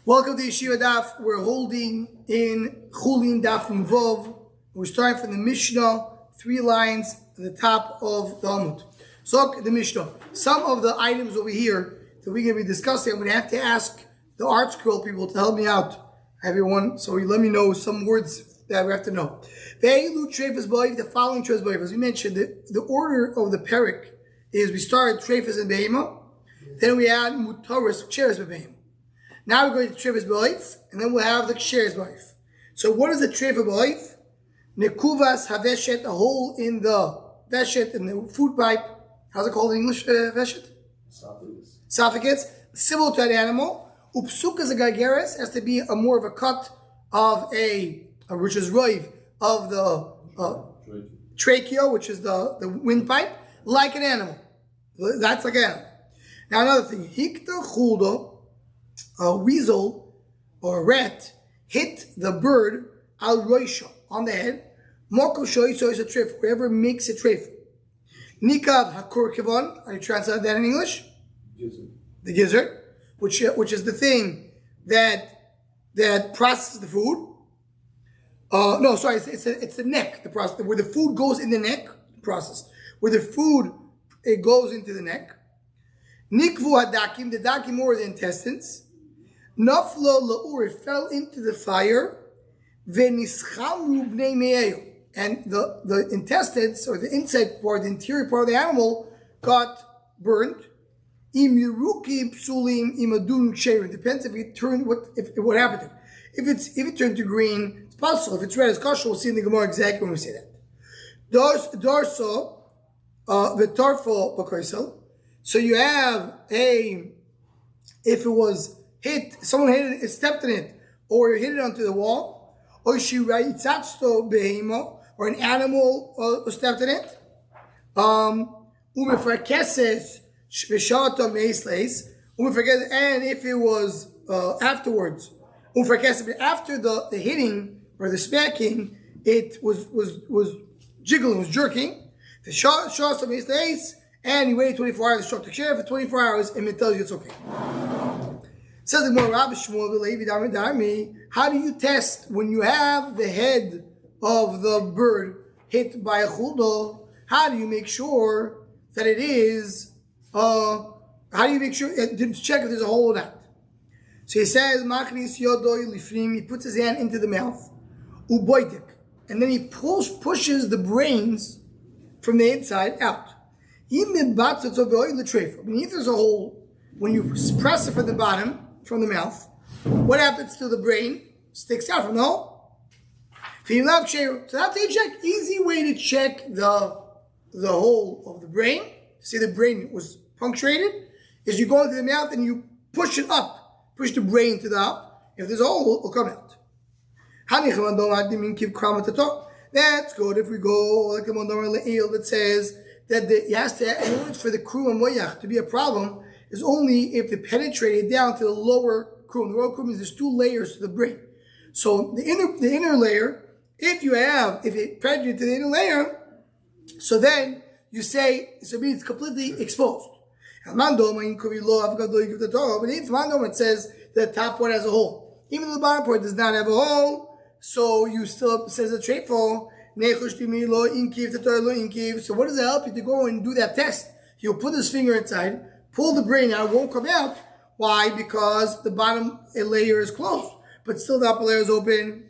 Welcome to Yeshiva Daf. We're holding in Chulin Daf Vov. We're starting from the Mishnah, 3 lines at the top of the Amud. So the Mishnah. Some of the items over here that we're going to be discussing, I'm going to have to ask the art scroll people to help me out, everyone. So you let me know some words that we have to know. The following Trefes, as we mentioned, the order of the Perik is we start Trefes and Behema, then we add Mutaris, Cheres Behema. Now we're going to Trefes B'Oif, and then we'll have the Ksheres B'Oif. So what is the Trefes B'Oif? Nekuvas Haveshet, a hole in the Veshet, in the food pipe. How's it called in English, Veshet? Esophagus. Similar to an animal. Upsukas a Gargeres has to be a more of a cut of which is roiv, of the trachea, which is the windpipe, like an animal. That's like an animal. Now another thing, Hikta Chulda, a weasel or a rat hit the bird al roisha, on the head. Moko shoiso is a treif, whoever makes a treif. Nikav hakur kivon, are you translating that in English? Gizzard. The gizzard, which is the thing that processes the food. It's the neck, the process, where the food goes in the neck, the process. Where the food, it goes into the neck. Nikvu hadakim, the dakim or the intestines. Naflo la'ur, it fell into the fire. Venischamu bnei me'eyo, and the intestines, or the inside part, the interior part of the animal, got burnt. Im yirukim psulim imadun ksherim, depends if it turned, what happened to it. If it turned to green, it's possible. If it's red, it's kosher. We'll see in the Gemara exactly when we say that. Darso v'tarfo b'koisel. So you have if it was hit, someone hit it, stepped in it, or hit it onto the wall, or shiraitzatsto behemo, or an animal stepped in it. Umefrakeses v'shata meisleis. And if it was afterwards, after the hitting or the smacking, it was jiggling, was jerking. The shata meisleis. And you wait 24 hours, the share for 24 hours, and it tells you it's okay. Says the more Rabbi Shmuel Levi Darmi, how do you test when you have the head of the bird hit by a chuldo? How do you make sure that it is? How do you make sure to check if there's a hole or not? So he says, Machnis yodoy lifnim. He puts his hand into the mouth, uboidik, and then he pushes the brains from the inside out. Beneath there's a hole. When you press it from the bottom, from the mouth, what happens to the brain? Sticks out from the hole. So that's how you check. Easy way to check the hole of the brain, to see the brain was punctuated, is you go into the mouth and you push it up. Push the brain to the up. If there's a hole, it'll come out. That's good. If we go like the Mondor Le'il that says that it has to, in order for the krum and moyach to be a problem, is only if it penetrated down to the lower krum. The lower krum means there's 2 layers to the brain. So the inner layer, if it penetrated to the inner layer, so then you say, so it means it's completely exposed. But if mandom, it says the top part has a hole. Even though the bottom part does not have a hole, so you still, says the treifo, so what does it help you to go and do that test? He'll put his finger inside, pull the brain out, it won't come out. Why? Because the bottom layer is closed, but still the upper layer is open.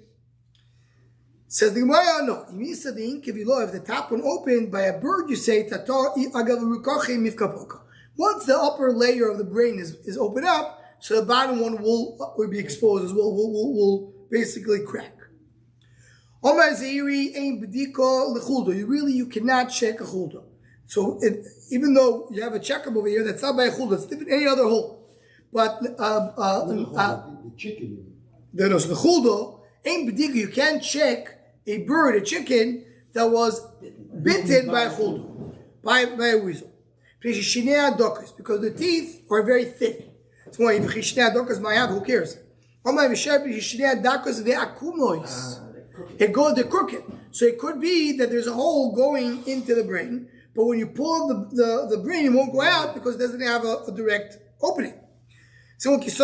Says the Gemara, no. If the top one opened by a bird, you say, once the upper layer of the brain is opened up, so the bottom one will be exposed as well, will basically crack. You cannot check a chulda. So even though you have a checkup over here, that's not by a chulda, it's different any other hole. But the chicken. So the chulda ain't b'dika. You can't check a bird, a chicken that was bitten by a chulda, by a weasel. Because the teeth are very thin. So why if who cares? They're crooked. So it could be that there's a hole going into the brain, but when you pull the brain, it won't go out because it doesn't have a direct opening. You get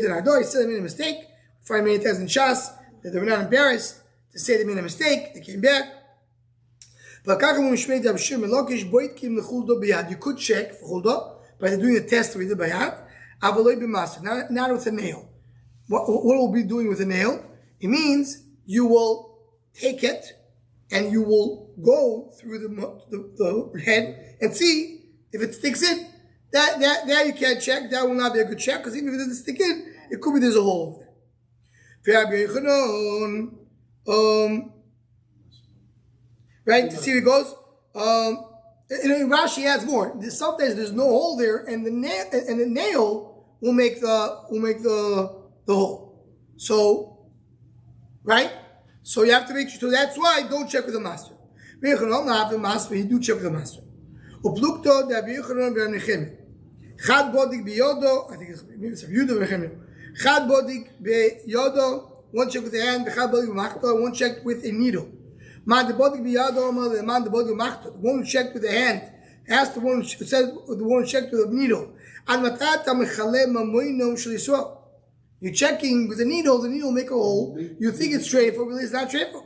to the Nardo, he said they made a mistake. Before I made it as in Shas, that they were not embarrassed to say they made a mistake. They came back. You could check for Hulda by doing a test we did by hand. Not with a nail. What will be doing with a nail? It means you will take it and you will go through the head and see if it sticks in. That you can't check. That will not be a good check because even if it doesn't stick in, it could be there's a hole there. Right? To see if it goes. Rashi adds more. Sometimes there's no hole there, and the nail will make the hole. So, right? So you have to make sure. So that's why don't check with the master. You do check with the master. Chad bodik biyodo, I think it's Yehuda v'chemim. Chad bodik biyodo, one check with the hand, chad bodik b'machto, one checked with a needle. Man the bodik biyodo, man the bodik b'machto. The one who checked with the hand asked the one who said the one who checked with a needle. Ad matata mechaleh mamoinom shel Yisrael. You're checking with the needle will make a hole. You think it's treifah, really it's not treifah.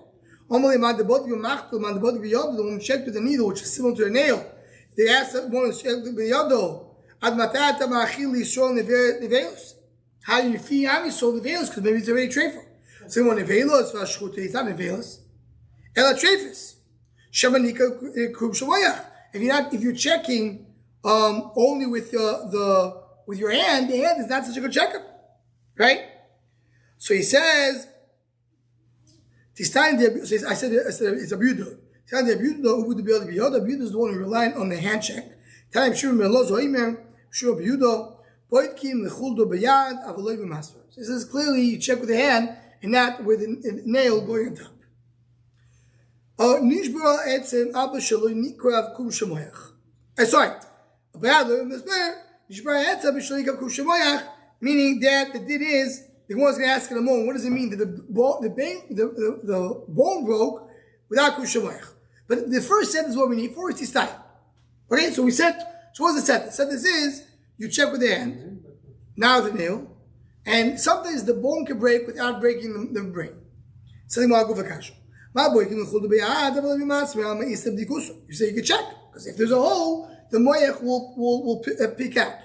Omale man the bodik b'machto, man the bodik biyodo, the one who checked with the needle, which is similar to a nail. They asked the one who checked with biyodo. How do you feed Amisol nevelos? Because maybe it's already treifah. So when nevelos for shchuta, it's not nevelos. Ela treifus. Shemanika kub shavoyach. If you're checking only with with your hand, the hand is not such a good checkup, right? So he says, I said it's a beauty. Who would be able to be Yoda? Beauty is the one who relied on the hand check. Time sure Sure, Yehuda, Boitkim lechuldo b'yad avaloi b'masver. So it says clearly you check with the hand and not with a nail going on top. Nishbra etzem abba shaloi nikrav kum shemoyach. Sorry, Nishbra etzem abba shaloi nikrav kum shemoyach, meaning that the din is the one is going to ask in a moment. What does it mean that the bone broke without kum shemoyach? But the first sentence is what we need. First is time. Okay, so we said. So what's the sentence? The sentence is, you check with the hand, now the nail, and sometimes the bone can break without breaking the brain. You say you can check, because if there's a hole, the moyach will peek out.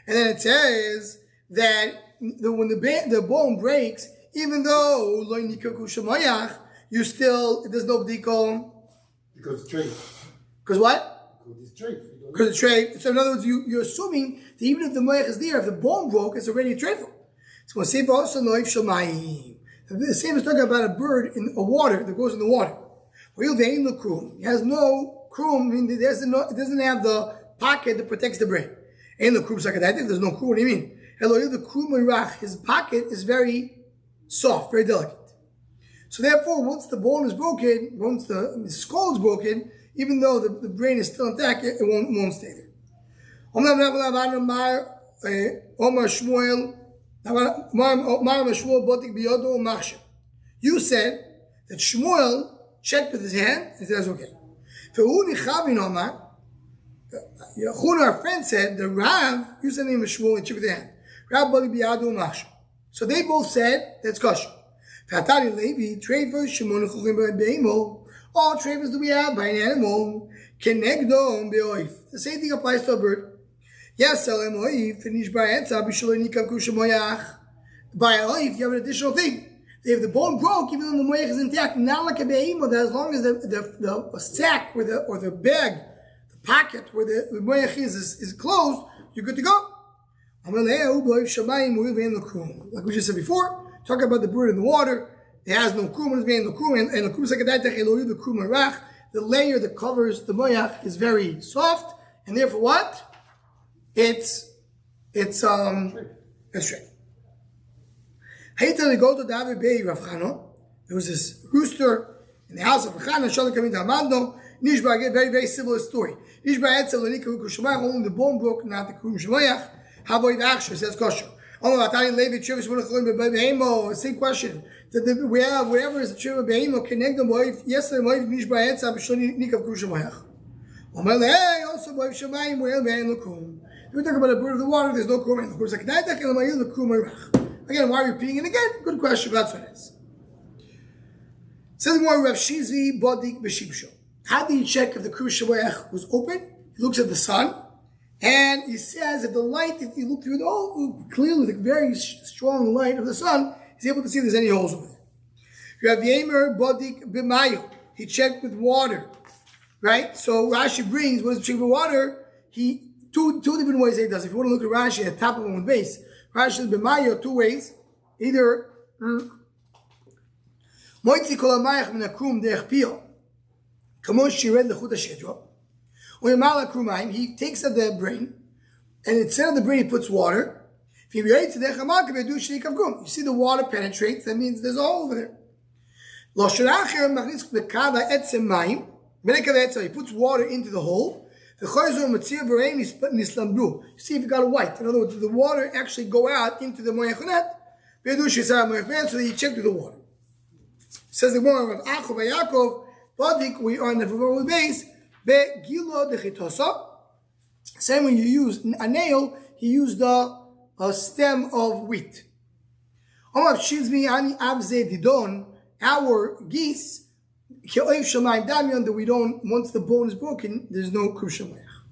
And then it says that when the bone breaks, even though you still, there's no bdiko. Because it's trade. Because what? Because it's trade. Because it's trade. So in other words, you're assuming that even if the moyach is there, if the bone broke, it's already a treifah. So when say also noif shamayim. The same is talking about a bird in a water that goes in the water. He has no krum, I mean, it doesn't have the pocket that protects the brain. Ain't no krum sakadatik, there's no krum, what do you mean? The krum, his pocket is very soft, very delicate. So therefore, once the bone is broken, once the skull is broken, even though the brain is still intact, it won't stay there. You said that Shmuel checked with his hand and says, okay. Our friend said, the Rav, you said the name of Shmuel and checked with the hand. So they both said, that's kosher. All travers that we have by an animal, the same thing applies to a bird. Yes, by a oif, you have an additional thing. If the bone broke, even though the moyach is intact, not like a behemoth, that as long as the sack or the bag, the pocket where the moyach is closed, you're good to go. Like we just said before, talking about the bird in the water, it has no krum, it's being no krum, and the krum sakadaitach eloyu, the krum arach, the layer that covers the moyach is very soft, and therefore what? It's straight. There was this rooster in the house of Rav Chana, Shalom coming to Hamando. Nishba, again, very, very similar story. Nishba etzel l'nika kushmayach, only the bone broke, not the krum shemayach. Havoid achsher, says kosher. Same question. We have whatever is the Shiva Behemo, connect them with yesterday, Moiv Nishba Etzah, Bishoni Nikav Kushamayach. Also, Moiv Shamayim, Moiv Behem Lakum. If we talk about a bird of the water, there's no Kum. Of course, like Naitak and Lamayil Lakum Marach. Again, why are you repeating it again? Good question, that's what it is. Says more Rav Shizvi Bodik Beshibsho. How do you check if the Kushamayach was open? He looks at the sun. And he says that the light, if you look through the hole, clearly the very strong light of the sun, he's able to see if there's any holes over there. You have Yemer Bodik Bimayo. He checked with water. Right? So Rashi brings, what is the check with water? Two different ways he does. If you want to look at Rashi at the top of one base, Rashi says Bimayo, two ways. Either Moitzi Kol HaMayach Min HaKrum Derech Pio. Kamo Shired Lechut HaShedro. He takes out the brain, and instead of the brain, he puts water. You see the water penetrates, that means there's a hole over there. He puts water into the hole. You see if you got a white. In other words, the water actually go out into the moyachonet, so that you check through the water. Says the one of Yaakov, we are on the base. Same when you use a nail, he used a stem of wheat. Our geese, that we don't, once the bone is broken, there's no kushamayach.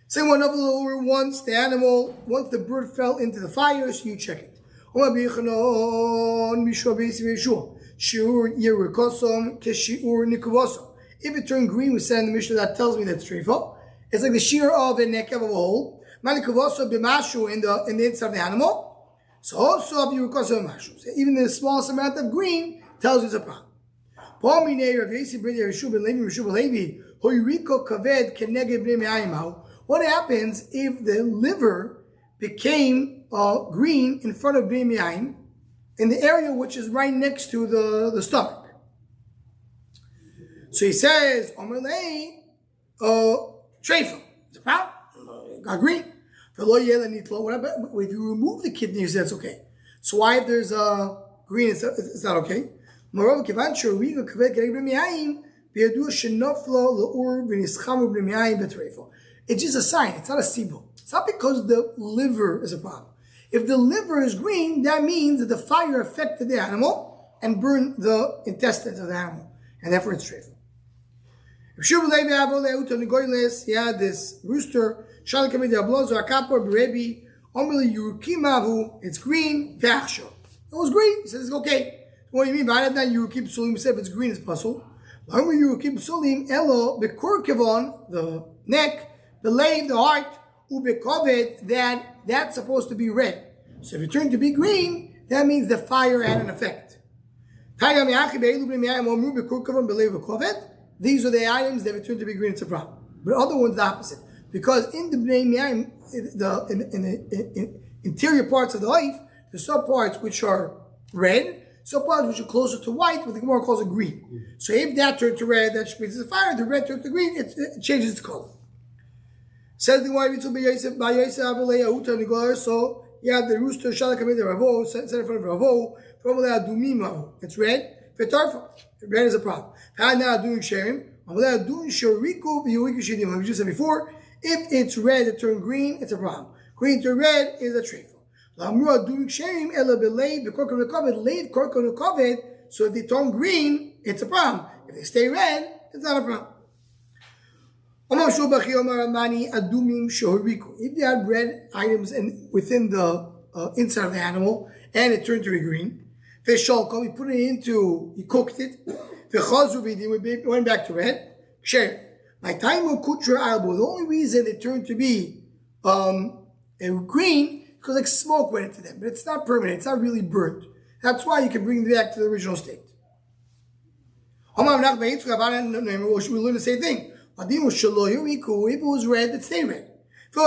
Same one of the lower, once the bird fell into the fire, so you check it. If it turned green, we said in the Mishnah, that tells me that's treifah. It's like the shear of a neck of a hole. Malikavoso b'mashu in the inside of the animal. So also b'yurkoso b'mashu. So even the smallest amount of green tells you it's a problem. What happens if the liver became green in front of b'nei miyayim, in the area which is right next to the stomach? So he says, Omerlei, treifa. It's a problem. Got green. What about if you remove the kidney, you say it's okay. So why if there's green, it's not okay? It's just a sign. It's not a sibul. It's not because the liver is a problem. If the liver is green, that means that the fire affected the animal and burned the intestines of the animal. And therefore it's treifa. He had this rooster, it's green, it was green, he says it's okay. What do you mean by that? Yurukim Sulim said if it's green, it's puzzle. Yurukim Sulim, Elo, Bekurkivon, the neck, the leg, the heart, Ubekovet, that's supposed to be red. So if it turned to be green, that means the fire had an effect. These are the items that return to be green, it's a problem. But other ones, the opposite. Because in the Bnei Miyayim, in the interior parts of the life, there's some parts which are red, some parts which are closer to white, what the Gemara calls it green. So if that turned to red, that means it's a fire. The red turned to green, it changes its color. Says the Gemara, so yeah, the rooster, set in front of Ravo, it's red. Red is a problem. We just said before, if it's red, it turned green, it's a problem. Green to red is a treifa. So if they turn green, it's a problem. If they stay red, it's not a problem. If they had red items within the inside of the animal and it turned to be green, we put it into, he cooked it. We went back to red. The only reason it turned to be green because like smoke went into them, but it's not permanent. It's not really burnt. That's why you can bring it back to the original state. We learn the same thing. If it was red, it stayed red. You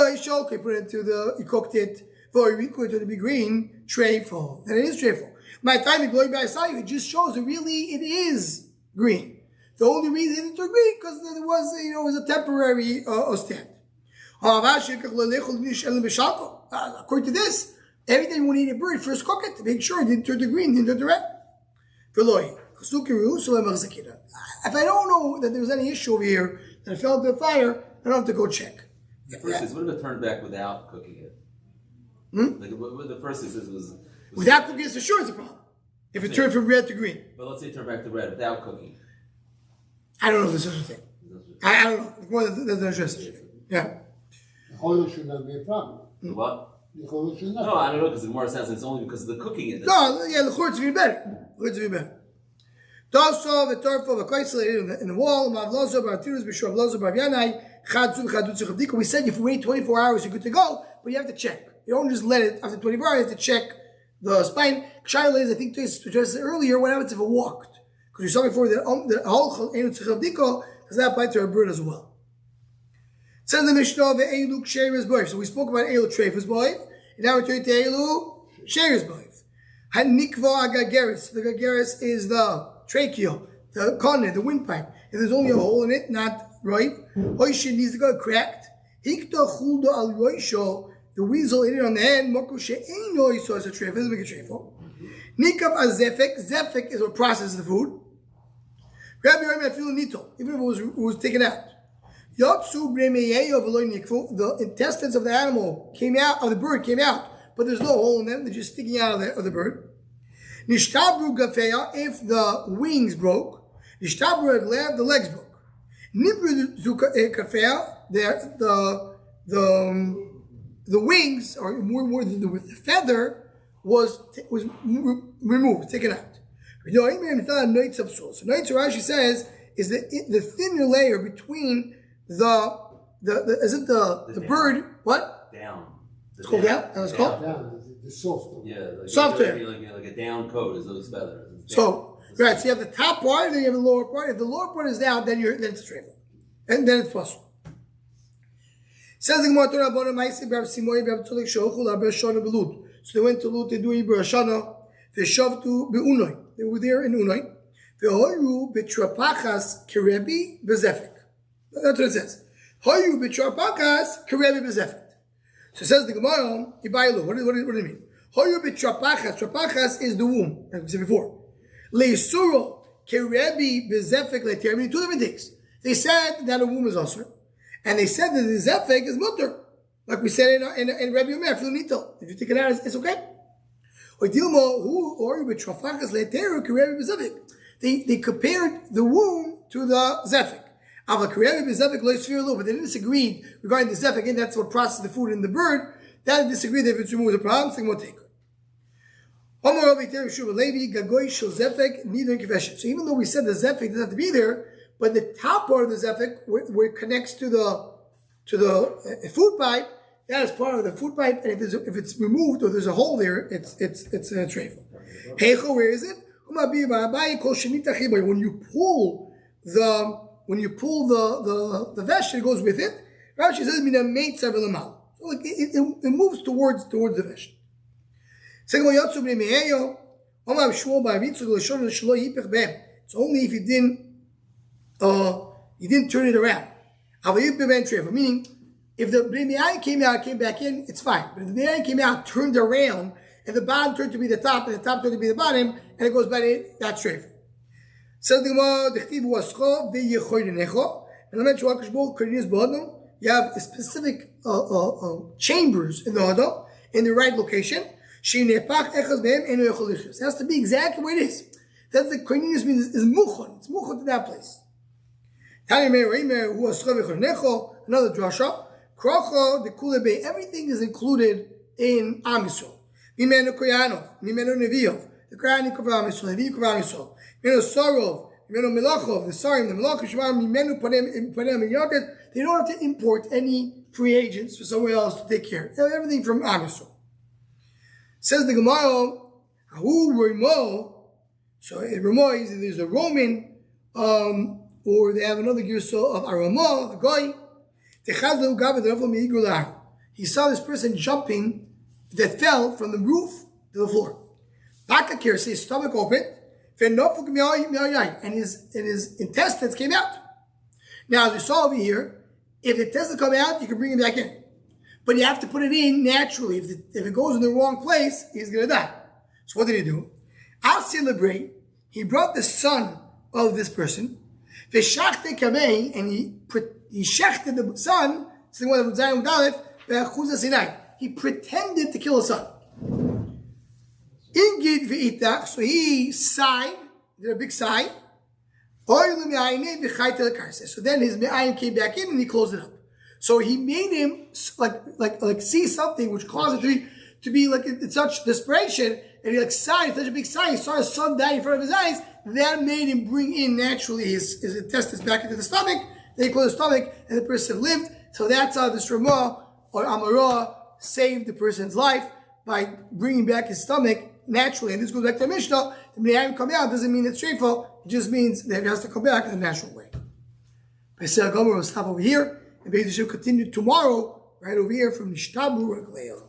put it into you cooked it. To be green, treifah. Then it is treifah. My time it just shows that really it is green. The only reason it turned green because there was, it was a temporary stand. According to this, Every time you want to eat a bird, first cook it to make sure it didn't turn to green, didn't turn to red. If I don't know that there was any issue over here, that it fell into the fire, I don't have to go check. The first is, what if it turned back without cooking it? Like what the first is was without cooking, it's sure it's a problem. If it turned from red to green. But let's say it turned back to red without cooking. I don't know if there's such a thing. I don't know. There's no such thing. Yeah. The whole should not be a problem. What? The whole should not. No, I don't know, because the more sense it's only because of the cooking. No, yeah, the church would be better. The church would be better. Doso v'torfo v'koisel in the wall. Mavlozo b'atirus b'shor vlozo b'avyanai chadzu v'chadutzu chavdiko. We said if you wait 24 hours, you're good to go, but you have to check. You don't just let it after 24 hours. You have to check the spine. Kshayla is, I think, to address it earlier. What happens if it walked? Because we saw before that the whole chavdiko does not apply to a bird as well. It says in the Mishnah ve'elu ksheres boif. So we spoke about elu treifus boif, and now we're turning to elu sheres boif. Hanikva agageris. The agageris is the tracheal, the connet, the windpipe. If there's only a hole in it, not right. Oishin needs to go cracked. Hikta chuldo al roisho. The weasel ate it on the head. Moko she'eino yiso as a treif. Doesn't make a treifo. Nikav azefek. Zefek is what processes the food. Rabbi Yomi afilu nito, even if it was taken out. Yotsu bremeyeyo v'loy nikfu. The intestines of the animal came out, of the bird came out, but there's no hole in them. They're just sticking out of the bird. Nishtabru gafeya, if the wings broke. Nishtabru aglev, the legs broke. Nibru kafeya, the wings, or more the feather, was removed, taken out. So Noitz Rashi says is the thinner layer between the bird, what? Down. It's called down? That's called? Down, the soft. Yeah, like softer. Like a down coat is those feathers. So, right, so you have the top part, then you have the lower part. If the lower part is down, then it's straight. And then it's possible. Says the Gemara Torah Bona Ma'aseh B'Rav Simoy B'Rav Tzolik Shochu LaBer Shana Belut. So they went to Lut to do Ibra Shana. V'shavtu be'unoi. They were there in Unoi. V'hoyu b'trapachas kerebi b'zefik. That's what it says. Hoyu b'trapachas kerebi b'zefik. So it says the Gemara, Ibaylu. What do you mean? Hoyu b'trapachas. Trapachas is the womb, like we said before. Le'isuro kerebi b'zefik le'ter. Meaning two different things. They said that a womb is also, and they said that the zefik is mutter. Like we said in Rabbi Yomer, if you take it out, it's okay. They compared the womb to the zefik. But they disagreed regarding the zefik, and that's what processes the food in the bird. That disagreed if it's removed the problem. So even though we said the zefik doesn't have to be there, but the top part of the zefik, where it connects to the food pipe, that is part of the food pipe, and if it's removed or there's a hole there, it's a treif. Heicho, where is it? When you pull the vesh, it goes with it. Rashi says so it moves towards the vesh. It's only if you didn't turn it around. Meaning, if the b'nei came back in, it's fine. But if the b'nei came out, turned around, and the bottom turned to be the top, and the top turned to be the bottom, and it goes back in, that's straight. Says the Gemara, you have specific chambers in the hadam, in the right location. It has to be exactly where it is. That's the koininius means is muchon. It's muchon to that place. Another drasha. Krocho, the kulebe, everything is included in Am Yisrael. Mimenu koyanov, mimenu neviov, the koyanik of Am Yisrael, the neviv of Am Yisrael. Mimenu sorov, mimenu melachov, the sarim, the melachov, shemar, mimenu panem yaket. They don't have to import any free agents for someone else to take care of everything from Am Yisrael. Says the Gemara, Ahu Rimo. So in Rimo, there's a Roman, or they have another girsa of Arama, the guy. He saw this person jumping that fell from the roof to the floor. Bakakir, his stomach opened, and his intestines came out. Now, as we saw over here, if the intestines come out, you can bring it back in. But you have to put it in naturally. If it goes in the wrong place, he's going to die. So what did he do? I'll celebrate. He brought the son of this person, and he shechted the son, he pretended to kill his son. So he sighed, did a big sigh. So then his me'ayim came back in and he closed it up. So he made him like see something which caused it to be like in such desperation, and he sighed, such a big sigh. He saw his son die in front of his eyes. That made him bring in naturally his intestines back into the stomach. Then he closed the stomach, and the person lived. So that's how this Ramah or Amarah saved the person's life by bringing back his stomach naturally. And this goes back to the Mishnah. The Me'ayim come out doesn't mean it's shameful. It just means that it has to come back in a natural way. Pesach Gomer will stop over here, and Beis Yeshiva continue tomorrow right over here from Nishtabu Regleo.